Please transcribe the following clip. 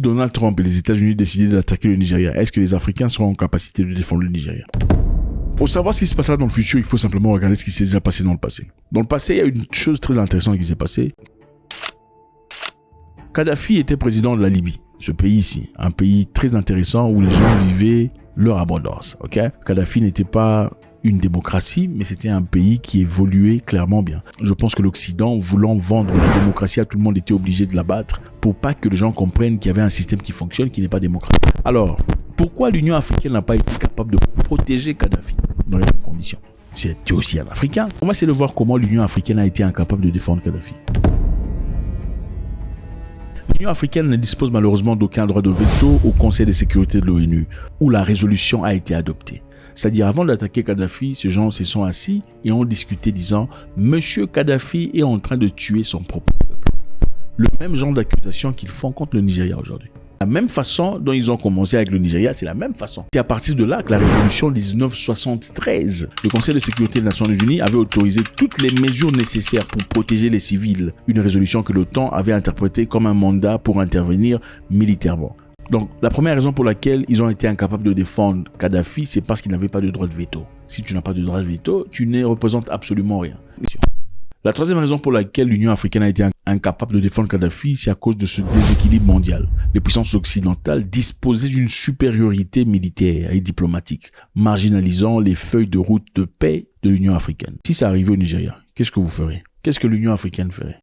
Donald Trump et les États-Unis décidaient d'attaquer le Nigeria, est-ce que les Africains seront en capacité de défendre le Nigeria? Pour savoir ce qui se passera dans le futur, il faut simplement regarder ce qui s'est déjà passé dans le passé. Dans le passé, il y a une chose très intéressante qui s'est passée. Kadhafi était président de la Libye, ce pays ici, un pays très intéressant où les gens vivaient leur abondance. Kadhafi n'était pas une démocratie, mais c'était un pays qui évoluait clairement bien. Je pense que l'Occident, voulant vendre la démocratie à tout le monde, était obligé de la battre pour pas que les gens comprennent qu'il y avait un système qui fonctionne, qui n'est pas démocratique. Alors, pourquoi l'Union africaine n'a pas été capable de protéger Kadhafi dans les mêmes conditions? C'était aussi un Africain. On va essayer de voir comment l'Union africaine a été incapable de défendre Kadhafi. L'Union africaine ne dispose malheureusement d'aucun droit de veto au Conseil de sécurité de l'ONU, où la résolution a été adoptée. C'est-à-dire, avant d'attaquer Kadhafi, ces gens se sont assis et ont discuté disant « Monsieur Kadhafi est en train de tuer son propre peuple ». Le même genre d'accusation qu'ils font contre le Nigeria aujourd'hui. La même façon dont ils ont commencé avec le Nigeria, c'est la même façon. C'est à partir de là que la résolution 1973, le Conseil de sécurité des Nations Unies avait autorisé toutes les mesures nécessaires pour protéger les civils. Une résolution que l'OTAN avait interprétée comme un mandat pour intervenir militairement. Donc, la première raison pour laquelle ils ont été incapables de défendre Kadhafi, c'est parce qu'ils n'avaient pas de droit de veto. Si tu n'as pas de droit de veto, tu ne représentes absolument rien. La troisième raison pour laquelle l'Union africaine a été incapable de défendre Kadhafi, c'est à cause de ce déséquilibre mondial. Les puissances occidentales disposaient d'une supériorité militaire et diplomatique, marginalisant les feuilles de route de paix de l'Union africaine. Si ça arrivait au Nigeria, qu'est-ce que vous ferez? Qu'est-ce que l'Union africaine ferait?